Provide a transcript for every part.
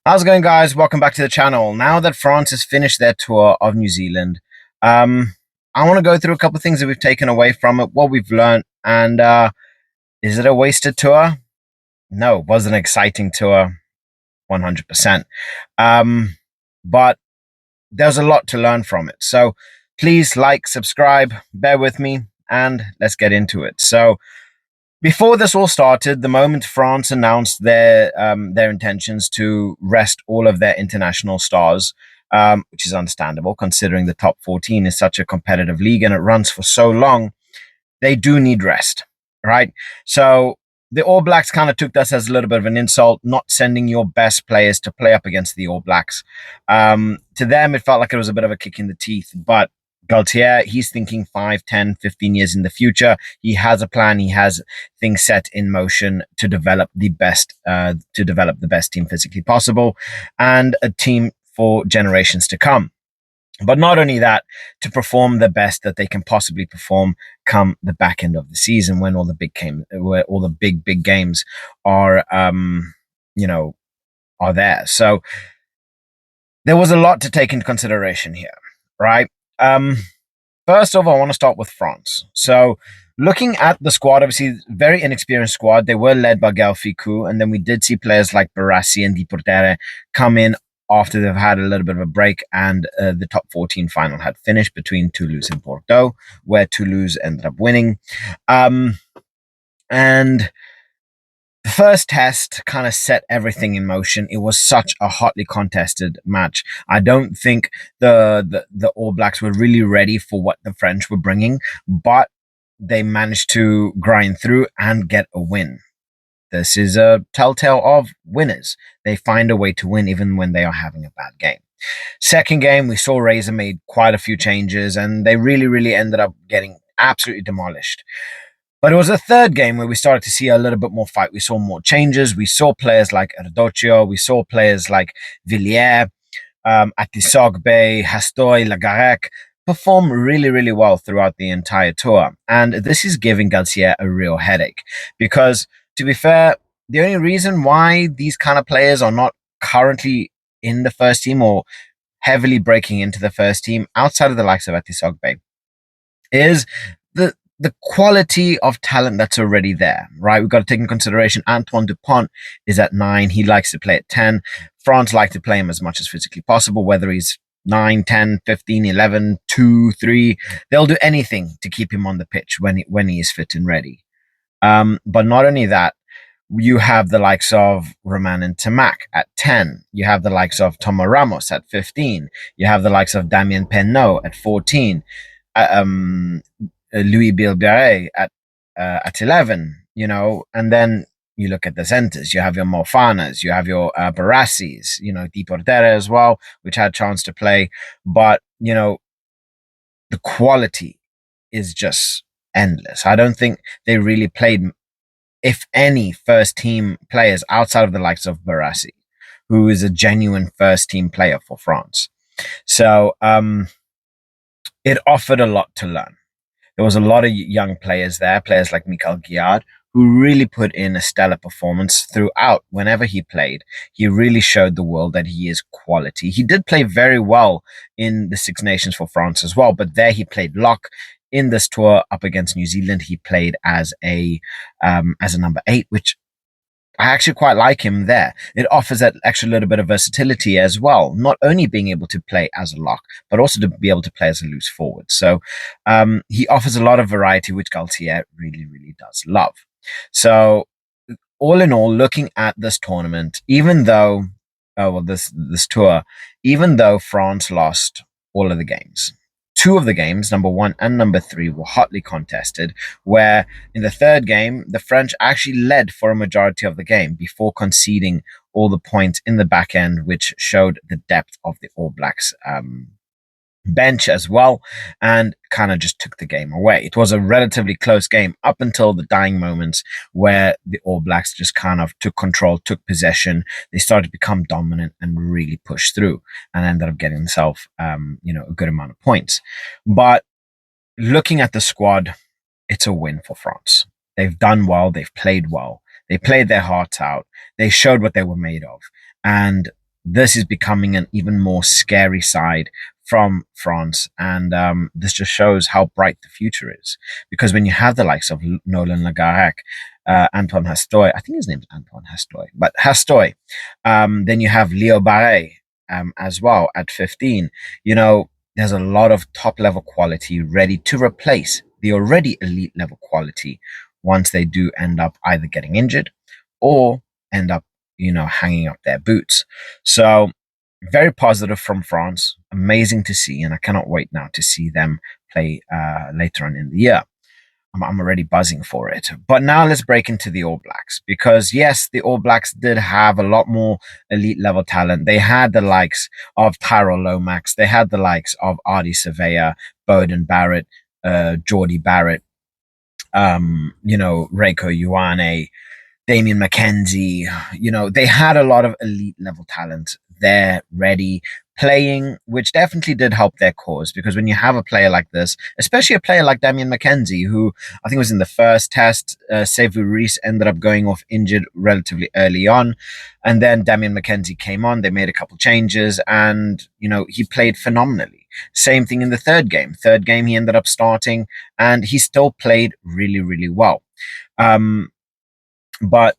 How's it going, guys? Welcome back to the channel. Now that France has finished their tour of New Zealand, I want to go through a couple of things that we've taken away from it, what we've learned, and is it a wasted tour? No, it was an exciting tour, 100%. But there's a lot to learn from it. So please like, subscribe, bear with me, and let's get into it. So before this all started, the moment France announced their intentions to rest all of their international stars, which is understandable considering the top 14 is such a competitive league and it runs for so long, they do need rest, right? So the All Blacks kind of took this as a little bit of an insult, not sending your best players to play up against the All Blacks. To them, it felt like it was a bit of a kick in the teeth, but Galtier, he's thinking 5, 10, 15 years in the future. He has a plan. He has things set in motion to develop the best team physically possible and a team for generations to come. But not only that, to perform the best that they can possibly perform come the back end of the season when all the big games are, are there. So there was a lot to take into consideration here, right? First of all, I want to start with France. So looking at the squad, obviously very inexperienced squad. They were led by Garrec, and then we did see players like Barrett and Deportere come in after they've had a little bit of a break, and the top 14 final had finished between Toulouse and Bordeaux, where Toulouse ended up winning. And the first test kind of set everything in motion. It was such a hotly contested match. I don't think the All Blacks were really ready for what the French were bringing, but they managed to grind through and get a win. This is a telltale of winners. They find a way to win even when they are having a bad game. Second game, we saw Razor made quite a few changes, and they really ended up getting absolutely demolished. But it was a third game where we started to see a little bit more fight. We saw more changes. We saw players like Ardie. We saw players like Villiers, Atisogbe, Hastoy, Garrec perform really well throughout the entire tour. And this is giving Galtier a real headache because, to be fair, the only reason why these kind of players are not currently in the first team or heavily breaking into the first team outside of the likes of Atisogbe is the quality of talent that's already there, right? We've got to take in consideration Antoine Dupont is at 9. He likes to play at 10. France like to play him as much as physically possible, whether he's 9, 10, 15, 11, 2, 3. They'll do anything to keep him on the pitch when he is fit and ready. But not only that, you have the likes of Romain and Tamac at 10. You have the likes of Thomas Ramos at 15. You have the likes of Damien Penaud at 14. Louis Bilberet at 11, and then you look at the centers. You have your Mofanas, you have your Barassis, Deportere as well, which had a chance to play. But, the quality is just endless. I don't think they really played, if any, first team players outside of the likes of Barassi, who is a genuine first team player for France. So it offered a lot to learn. There was a lot of young players there, players like Michael Guillard, who really put in a stellar performance throughout. Whenever he played, he really showed the world that he is quality. He did play very well in the Six Nations for France as well, but there he played lock. In this tour up against New Zealand, he played as a number 8, which I actually quite like him there. It offers that extra little bit of versatility as well, not only being able to play as a lock, but also to be able to play as a loose forward. So he offers a lot of variety, which Galtier really does love. So all in all, looking at this tournament, even though, this tour, even though France lost all of the games, 2 of the games, number 1 and number 3, were hotly contested, where in the third game, the French actually led for a majority of the game before conceding all the points in the back end, which showed the depth of the All Blacks bench as well, and kind of just took the game away. It was a relatively close game up until the dying moments where the All Blacks just kind of took control, took possession. They started to become dominant and really push through and ended up getting themselves, a good amount of points. But looking at the squad, it's a win for France. They've done well. They've played well. They played their hearts out. They showed what they were made of. And this is becoming an even more scary side from France. And this just shows how bright the future is. Because when you have the likes of Nolann Garrec, Antoine Hastoy, I think his name's Antoine Hastoy, but Hastoy, then you have Leo Barrett as well at 15. You know, there's a lot of top level quality ready to replace the already elite level quality once they do end up either getting injured or end up, hanging up their boots. So, very positive from France. Amazing to see, and I cannot wait now to see them play later on in the year. I'm already buzzing for it. But now let's break into the All Blacks because, yes, the All Blacks did have a lot more elite level talent. They had the likes of Tyrell Lomax, they had the likes of Ardie Savea, Bowden Barrett, Jordie Barrett, Reiko Ioane, Damian McKenzie. They had a lot of elite level talent there ready playing, which definitely did help their cause because when you have a player like this, especially a player like Damian McKenzie, who I think was in the first test, Savea Reese ended up going off injured relatively early on. And then Damian McKenzie came on, they made a couple changes, and, he played phenomenally. Same thing in the third game. Third game, he ended up starting, and he still played really, really well. Um, but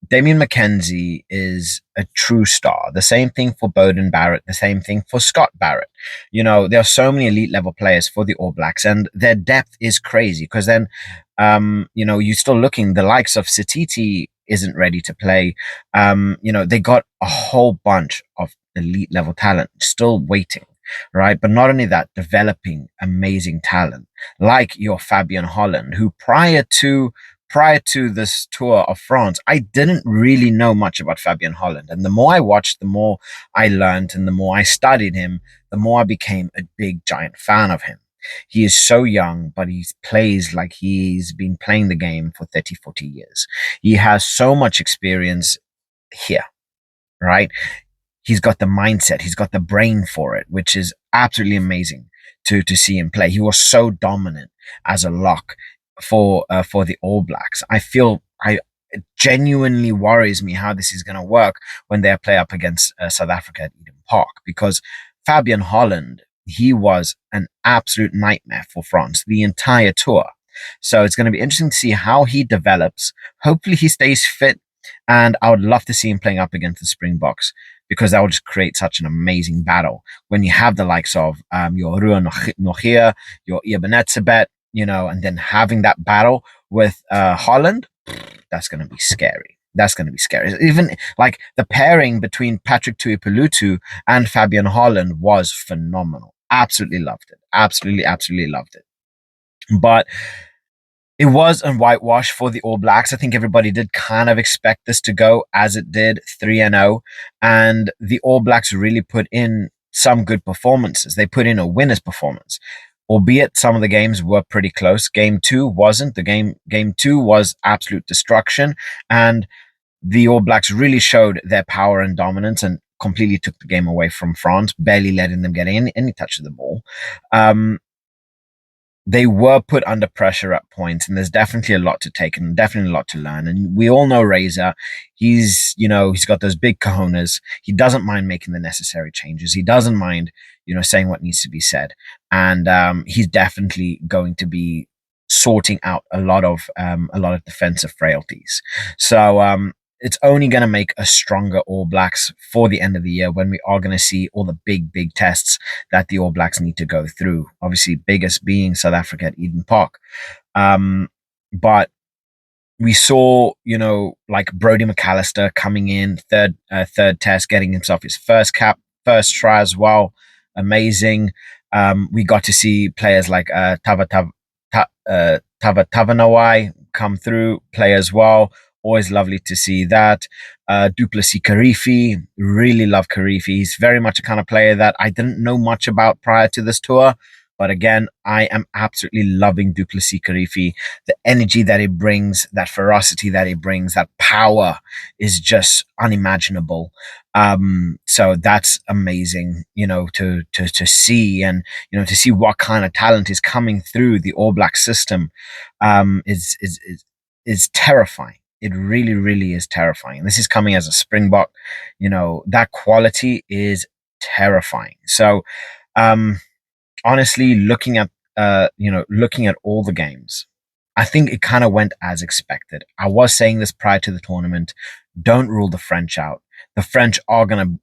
Damian McKenzie is a true star. The same thing for Bowden Barrett, the same thing for Scott Barrett. There are so many elite level players for the All Blacks, and their depth is crazy because then, you're still looking, the likes of Satiti isn't ready to play. They got a whole bunch of elite level talent still waiting. Right. But not only that, developing amazing talent like your Fabian Holland, who prior to this tour of France, I didn't really know much about Fabian Holland. And the more I watched, the more I learned, and the more I studied him, the more I became a big, giant fan of him. He is so young, but he plays like he's been playing the game for 30, 40 years. He has so much experience here, right? He's got the mindset, he's got the brain for it, which is absolutely amazing to see him play. He was so dominant as a lock for the All Blacks. It genuinely worries me how this is going to work when they play up against South Africa at Eden Park because Fabian Holland, he was an absolute nightmare for France the entire tour. So it's going to be interesting to see how he develops. Hopefully he stays fit, and I would love to see him playing up against the Springboks because that will just create such an amazing battle when you have the likes of your Rua Nohia, your Iabenetsabet, and then having that battle with Holland, that's going to be scary. That's going to be scary. Even like the pairing between Patrick Tuipulotu and Fabian Holland was phenomenal. Absolutely loved it. Absolutely, absolutely loved it. But it was a whitewash for the All Blacks. I think everybody did kind of expect this to go as it did, 3-0. And the All Blacks really put in some good performances. They put in a winner's performance, albeit some of the games were pretty close. Game two wasn't. Game two was absolute destruction. And the All Blacks really showed their power and dominance and completely took the game away from France, barely letting them get any touch of the ball. They were put under pressure at points, and there's definitely a lot to take and definitely a lot to learn. And we all know Razor. He's got those big cojones. He doesn't mind making the necessary changes. He doesn't mind, saying what needs to be said. And he's definitely going to be sorting out a lot of defensive frailties. So it's only going to make us stronger All Blacks for the end of the year when we are going to see all the big, big tests that the All Blacks need to go through. Obviously, biggest being South Africa at Eden Park. But we saw, like Brodie McAlister coming in third test, getting himself his first cap, first try as well. Amazing. We got to see players like Tavanawai come through, play as well. Always lovely to see that. Duplessis Karifi, really love Karifi. He's very much a kind of player that I didn't know much about prior to this tour. But again, I am absolutely loving Duplessis Karifi. The energy that he brings, that ferocity that he brings, that power is just unimaginable. So that's amazing, to see, and to see what kind of talent is coming through the All Black system, is terrifying. it really, really is terrifying. This is coming as a Springbok. That quality is terrifying. So, um, honestly, looking at all the games, I think it kind of went as expected. I was saying this prior to the tournament. Don't rule the French out. The French are gonna,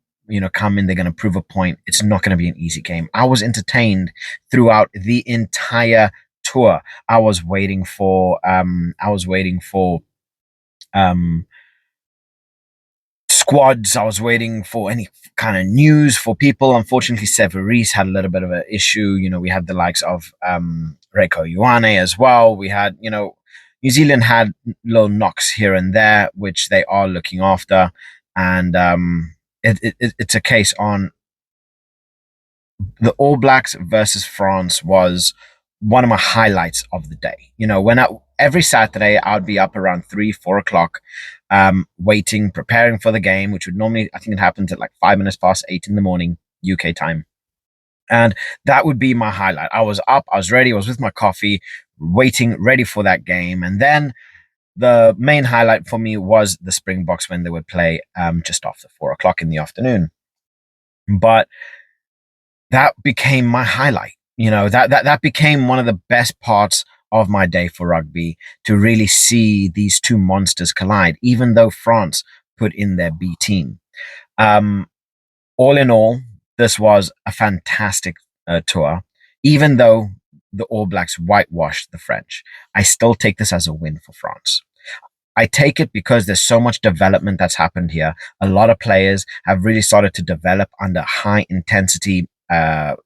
come in. They're gonna prove a point. It's not gonna be an easy game. I was entertained throughout the entire tour. I was waiting for. I was waiting for. Um, Squads. I was waiting for any kind of news for people. Unfortunately, Severis had a little bit of an issue. We had the likes of Reiko Ioane as well. We had, New Zealand had little knocks here and there, which they are looking after. And it's a case on the All Blacks versus France was one of my highlights of the day. Every Saturday I'd be up around 3, 4 o'clock, waiting, preparing for the game, which would normally, I think it happens at like 5 minutes past 8 in the morning, UK time. And that would be my highlight. I was up, I was ready, I was with my coffee, waiting, ready for that game. And then the main highlight for me was the Springboks when they would play just after 4 o'clock in the afternoon. But that became my highlight. That became one of the best parts of my day for rugby, to really see these two monsters collide, even though France put in their B team. Um, all in all, this was a fantastic tour. Even though the All Blacks whitewashed the French, I still take this as a win for France. I take it because there's so much development that's happened here. A lot of players have really started to develop under high intensity, um,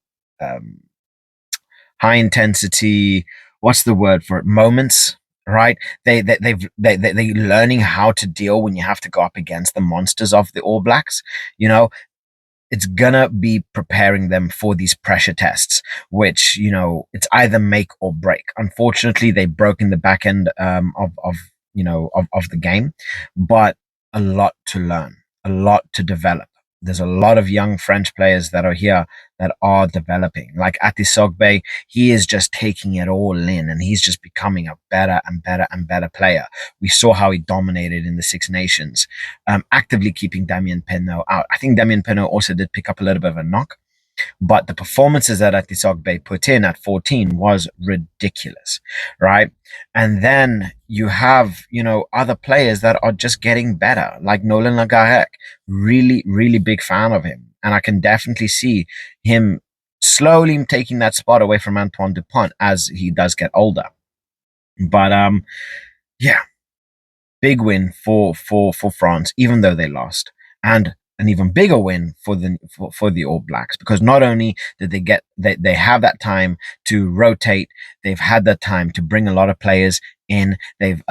high intensity. What's the word for it? Moments, right? They learning how to deal when you have to go up against the monsters of the All Blacks. It's gonna be preparing them for these pressure tests, which it's either make or break. Unfortunately, they broke in the back end of the game, but a lot to learn, a lot to develop. There's a lot of young French players that are here that are developing. Like Atisogbe, he is just taking it all in, and he's just becoming a better and better and better player. We saw how he dominated in the Six Nations, actively keeping Damien Penaud out. I think Damien Penaud also did pick up a little bit of a knock, but the performances that Atisogbe put in at 14 was ridiculous, right? And then you have, other players that are just getting better, like Nolann Garrec. Really, really big fan of him. And I can definitely see him slowly taking that spot away from Antoine Dupont as he does get older. But yeah, big win for France, even though they lost, and an even bigger win for the All Blacks, because not only did they have that time to rotate, they've had that time to bring a lot of players in. They've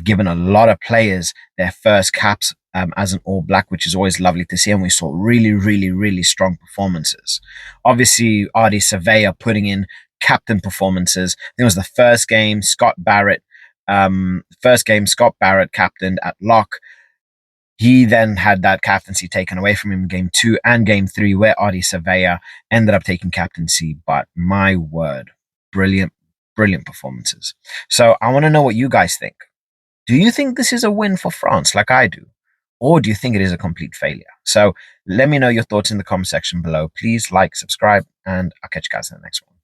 given a lot of players their first caps as an All Black, which is always lovely to see, and we saw really, really, really strong performances. Obviously, Ardie Savea putting in captain performances. I think it was the first game. Scott Barrett captained at lock. He then had that captaincy taken away from him in game 2 and game 3, where Ardie Savea ended up taking captaincy. But my word, brilliant, brilliant performances. So I want to know what you guys think. Do you think this is a win for France, like I do? Or do you think it is a complete failure? So let me know your thoughts in the comment section below. Please like, subscribe, and I'll catch you guys in the next one.